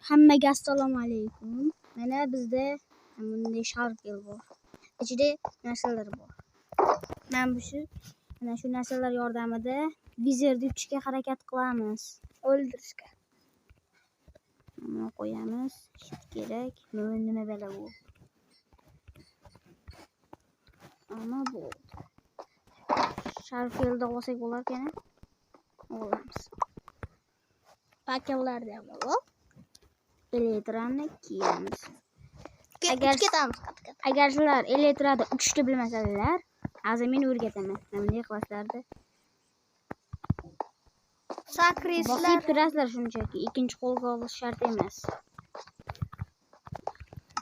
Hammaga assalomu alaykum. Mana bizda bunday sharfil bor. Ichida narsalar bor. Mana shu narsalar yordamida vizorni tutishga harakat qilamiz. O'ldirishga. Mana qo'yamiz. Shift kerak. Nima bala bu? Ana bu. Sharfilda olsak bo'lar ekan. Olamiz. Pakellarda bor. Elektronni kiyamiz. Agar sizlar elektrada uchishni bilmasalar, hozir men o'rgataman. Bunday qilasizlarda. Bosib turasizlar shunchaki. Ikkinchi qo'lga olish shart emas.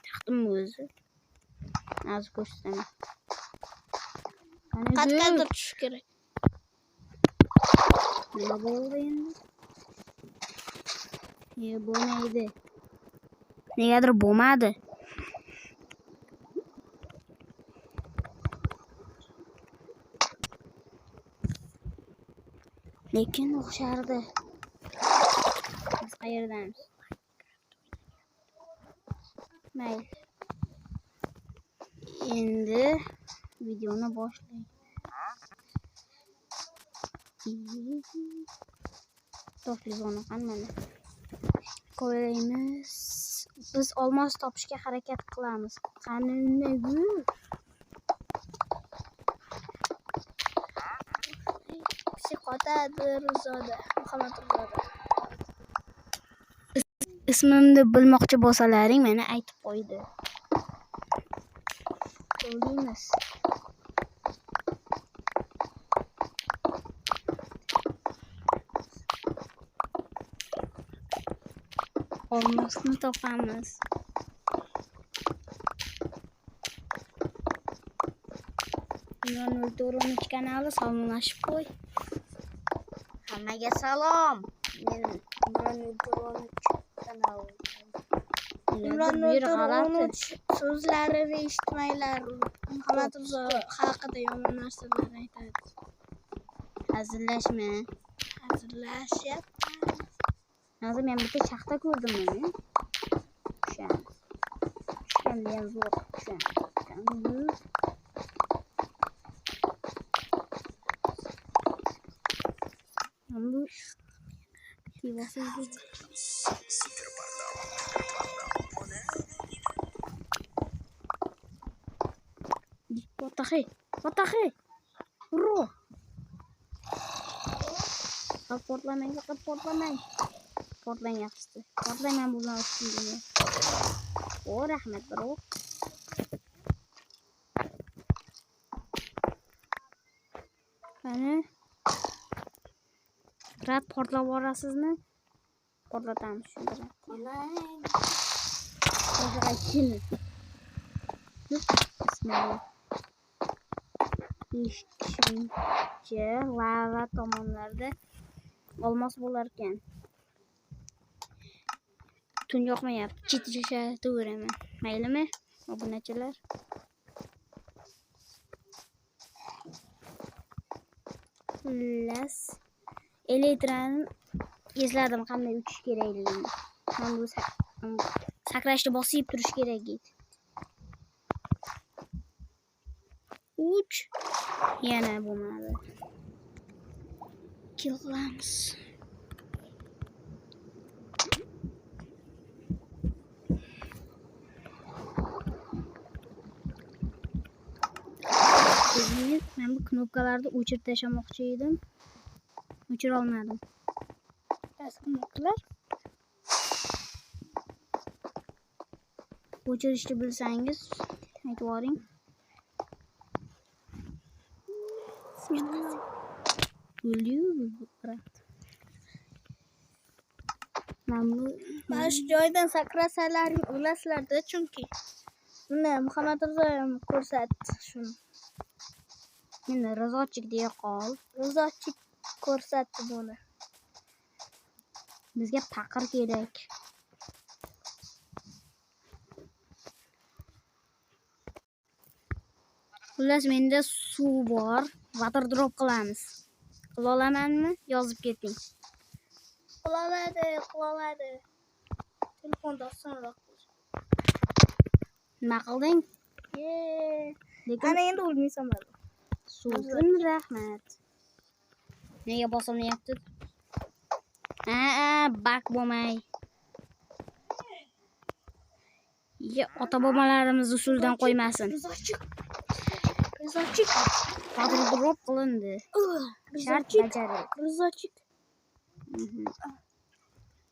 Taxtim o'zi. Hozir ko'rsataman. Qatqaga tushish kerak. Nima bo'ldi endi? Bo'lmaydi. Negadir bo'lmadi. Lekin o'xshardi. Biz qayerdamiz? Mayli. Endi videoni boshlaymiz. Topizoni qanday ko'raymiz. Biz olmos topishga harakat qilamiz. Qanini yur. Psixotadirzoda, Muhammadzoda. Ismimni bilmoqchi bo'lsalaring, meni aytib qo'ydi. Ko'ramiz. Olmosni topamiz. Imron 13 kanali salomlashib qo'y. Hammaga salom. Men Imron 13 kanali. Imron 13 so'zlarini eshitmanglar. Muhammadzoda haqida yomon narsalar aytadi. Hazillashma. Hazillashyapman. Hozir men bitta shaxta ko'rdim mana. O'shanda ham zo'r. Potahe. Ro. Portlamang. Portlang yaxshisi. Portlayman bundan ustunga. O, rahmat, bro. Mana rat portlab borasizmi? Portlatamiz shunda. Hozir aytdingiz. Bismillah. Ishchi lava tomonlarda olmos bo'lar ekan. Tun yoqmayapti. Chitishayotiraman. Maylimi? Obunachilar. Xullas, elektron esladim qanday uchish kerakligini. Men bu sakrashni bosib turish kerak edi. Uch. Yana bo'lmadi. Qilamiz. Men bu knopkalarni o'chirib tashlamoqchi edim. O'chira olmadim. Knopkalar. O'chirishni bilsangiz, aytib yuboring. Mana shu joydan sakrasalaring o'lasizlar-da, chunki buni Muhammadzoda ham ko'rsatdi shuni. Endi razotchik deya qol. Razotchik ko'rsatdi buni. Bizga paqir kerak. Xullas, menda suv bor. Water drop qilamiz. Qila olamanmi? Yozib keting. Qiloladi. Telefonda osonroq. Nima qilding? Lekin ana endi o'lmaysan bari. So'kin rahmat. Nega bosilmayapti? Bak bo'lmay. Ota-bobolarimiz usuldan qo'ymasin. Rizochik. Qadri drop qilindi. Shart bajarildi. Rizochik.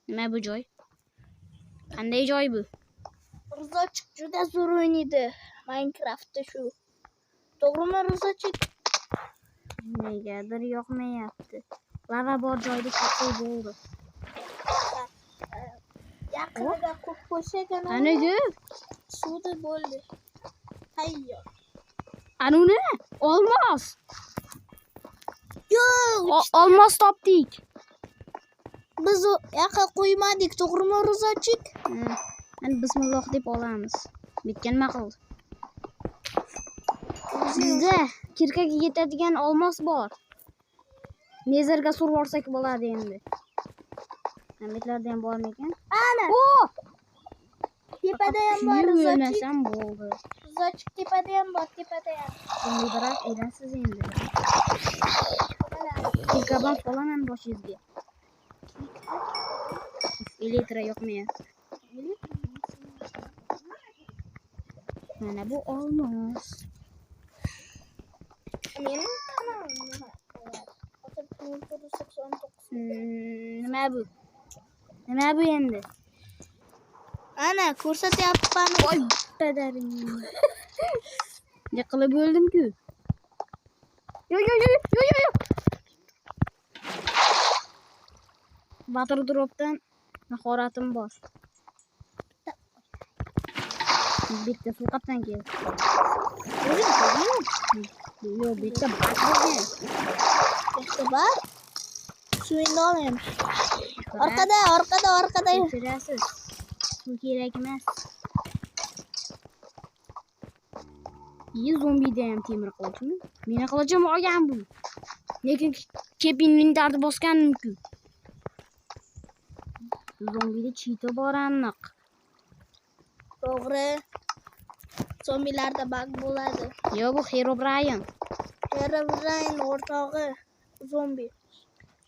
Nima bu joy? Qanday joy bu? Rizochik juda zo'r o'ynaydi. Minecraftda shu. To'g'rimi Rizochik? Negadir yoqmayapti. Lava bor joyda ketsak bo'ldi. Yaqiniga qo'yib qo'ysak Aniga? suvda bo'ldi. Tayyor. Anuni olmos. Yo'q, Olmos topdik. biz yoqqa qo'ymadik, to'g'rimi Rizochik? Endi bismillah deb olamiz. Bitgan nima qildi? Sizda kirkaga yetadigan olmos bor. Mezarga surib olsak bo'ladi endi. Nametlarda ham bormi ekan? Ana. Tepada ham bor Rizochik. O'lmasam bo'ldi. Rizochik tepada ham bor, tepada ham. Endi biroq erasiz endi. Kikaban qolaman boshingizga. Elektra yo'qmayapti. Mana bu olmos. Mening kanalim nima? Nima bu? Nima bu endi? Ana ko'rsatyapman. Voy padaring. Yiqilib o'ldim-ku. Yo. Batir dropdan mahoratim bor. Bitta suqatdan keldi. Yo'q, bitta bak bo'lgan. Bitta bak. Suyini olayım. Arkada. Kechirasiz. Suv kerak emas. Zombida ham temir qilishmi? Meni qilishim olgan bu. Lekin kepinning dardi bosgandim-ku. Zombida cheetah bor aniq. To'g'ri. Zombilarda bug bo'ladi. Yo'q, bu Herobrine. Herobrine o'rtog'i zombi.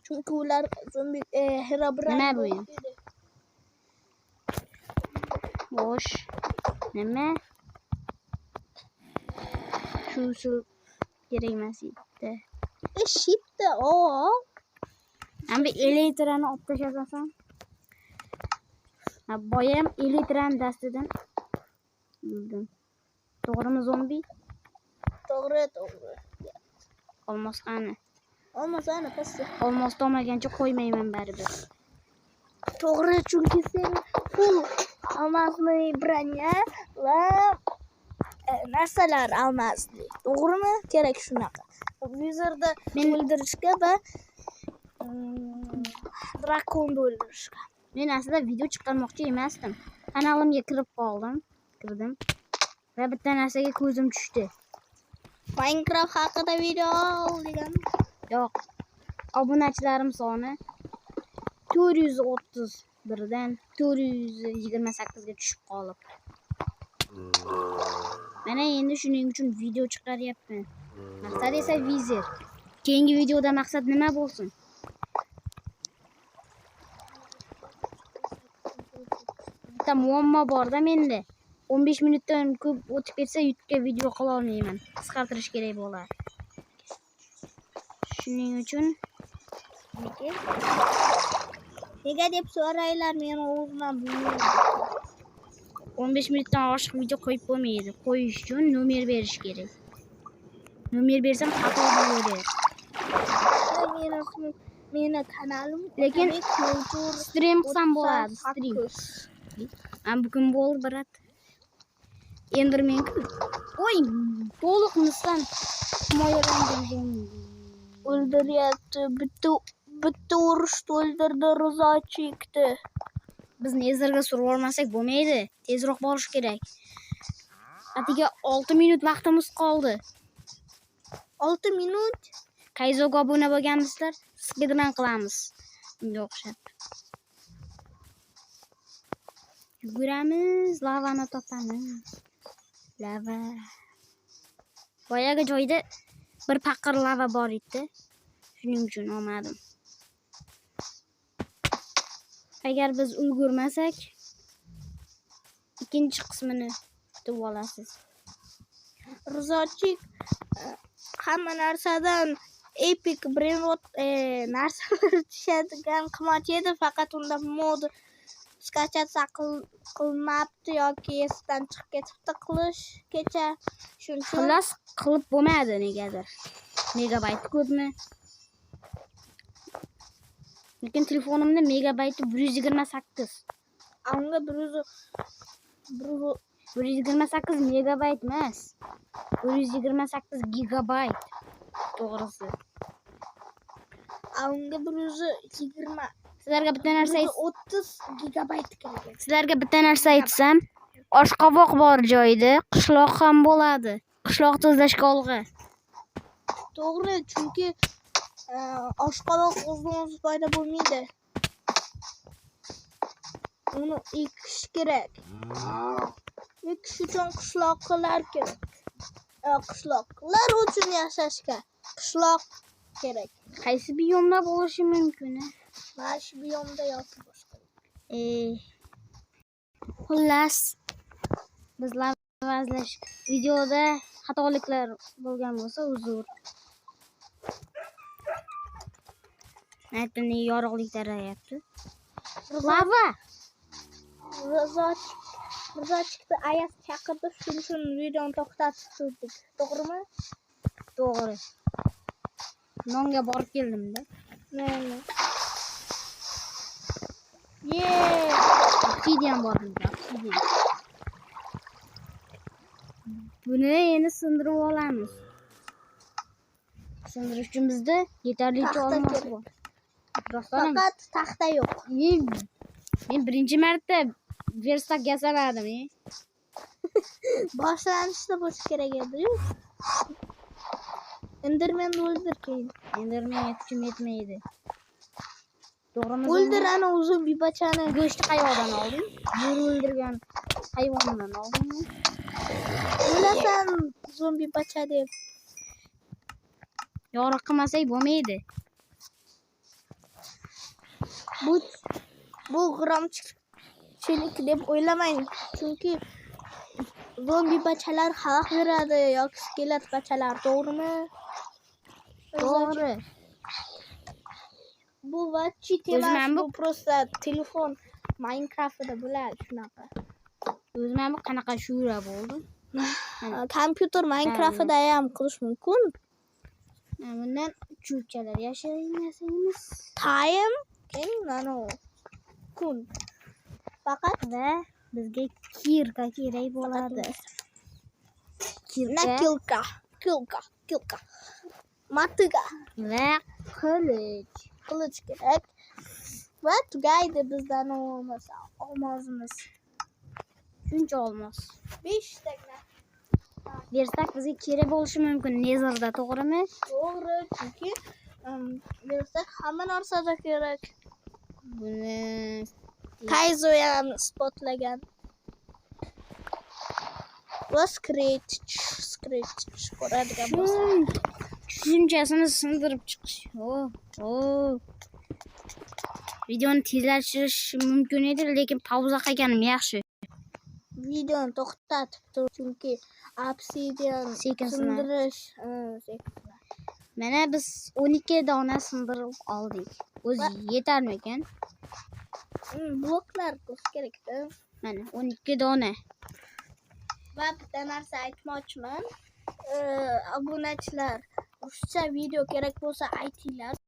Chunki ular zombi Herobrine. Nima bu endi? Bosh. Nima? Shu kerak emas edi. Shitda, Ambi elektrani olib tashlasan. Boya ham elektron dastidan bildim. To'g'rimi zombi? To'g'ri. Olmos qani? Olmos ana pasti. Olmos topmagancha qo'ymayman baribir. To'g'ri, chunki sen full olmosli branya va narsalar olmasli. To'g'rimi? Kerak shunaqa. Vizorda o'ldirishga va drakonni o'ldirishga. Men aslida video chiqarmoqchi emasdim. Kanalimga kirdim. Va bitta narsaga ko'zim tushdi. Minecraft haqida video degan. Yo'q. Obunachilarim soni 431 dan 428 ga tushib qolibdi. Mana endi shuning uchun video chiqaryapman. Maqsad esa vizir. Keyingi videoda maqsad nima bo'lsin? Bitta muammo borda menda. 15 minutdan ko'p o'tib ketsa YouTube'ga video qila olmayman. Qisqartirish kerak bo'ladi. Shuning uchun nega deb so'raylar, men o'zimdan bilmayman. 15 minutdan oshiq video qo'yib bo'lmaydi. Qo'yish uchun nomer berish kerak. Nomer bersam xato bo'ladi. Meni kanalim lekin stream qilsam bo'ladi. Stream. Men bugun bo'ldi, brat. Enderman-ku. Oy, to'liq nisdan himoyalandim. O'ldiryapti. Bitta urushda o'ldirdi Rizochikni. Biz nezarga surib olmasak bo'lmaydi. Tezroq borish kerak. Atiga 6 minut vaqtimiz qoldi. 6 minut. Kayzoga obuna bo'lganmisizlar? Speedrun qilamiz. Unga o'xshab. Yuguramiz, lavani topamiz. Lava. Boyagi joyda bir paqir lava bor edi. Shuning uchun olmadim. Agar biz ulgurmasak, ikkinchi qismini kutib olasiz. Rizotchik hamma narsadan epic brevot narsalar tushadigan qimmat edi, faqat unda mod skachatsiya qilmabdi yoki esdan chiqib ketibdi qilish kecha. Shuning uchun Xullas qilib bo'lmadi negadir. Megabayt ko'pmi? Lekin telefonimda megabayti 128. unga 128 megabayt emas. 128 gigabayt. To'g'risi. unga 120 Sizlarga bitta narsa 30 gigabayt kerak. Sizlarga bitta narsa aytsam, oshqovoq bor joyda qishloq ham bo'ladi. Qishloq tozalashga olg'a. To'g'ri, chunki oshqovoq o'z paydo bo'lmaydi. Uni ekish kerak. Ekish uchun qishloqlar kerak. Qishloqlar uchun yashashga qishloq kerak. Qaysi biyomda bo'lishi mumkin? Mana shu biyomda yoki boshqa. Xullas, biz lava izlash videoda xatoliklar bo'lgan bo'lsa, uzr. Aytini yorug'lik tarayapti. Lava. Rizotchikni Ayaz chaqirdi, shuning uchun videoni to'xtatib turdik. To'g'rimi? To'g'ri. Nonga borib keldim-da. Mana. Obsidian bor bizda, obsidian. Buni endi sindirib olamiz. Sindirish uchun bizda yetarlicha olmos bor. Faqat taxta yo'q. Men birinchi marta verstak yasaladim. Boshlanishda bo'lishi kerak edi-yu. Enderman o'ldir keyin. Enderman kuchim yetmaydi. To'g'rimi? O'ldir ana uzun bibachani. Go'shtni qayoqdan olding? Bo'ri o'ldirgan hayvondan oldingmi? O'lasan zombi bacha deb. Yoriq qilmasak bo'lmaydi. Bu g'irromchilik deb o'ylamang, chunki zombi bachalar xalaq beradi yoki skelet bachalar, to'g'rimi? To'g'ri. Bu cheat emas, bu prosta telefon Minecraftda bo'ladi shunaqa. O'zim bu qanaqa shura bo'ldi? Kompyuter Minecraftda ham qilish mumkin. Bundan cho'pchalar yashaymasimiz. Time mana kun. Faqat Va bizga kirka kerak bo'ladi. Kilka. Matiga Va qilich kerak. Va tugaydi bizdan olmosimiz. Shuncha olmos. 5 tagna. Bersak bizga kerak bo'lishi mumkin Nezerda, to'g'rimi? To'g'ri, chunki bersak hamma narsada kerak. Buni Kaizo ham spotlagan. Va scratch ko'radigan bo'lsa. Tushunchasini sindirib chiqish. Videoni tezlashtirish mumkin edi, lekin pauza qilganim yaxshi. Videoni to'xtatib tur, chunki obsidian sindirish Mana biz 12 dona sindirib oldik. O'zi yetarmikan? Bloklar kerak-da. Mana 12 dona. Va bitta narsa aytmoqchiman. Obunachilar, ruscha video kerak bo'lsa aytinglar.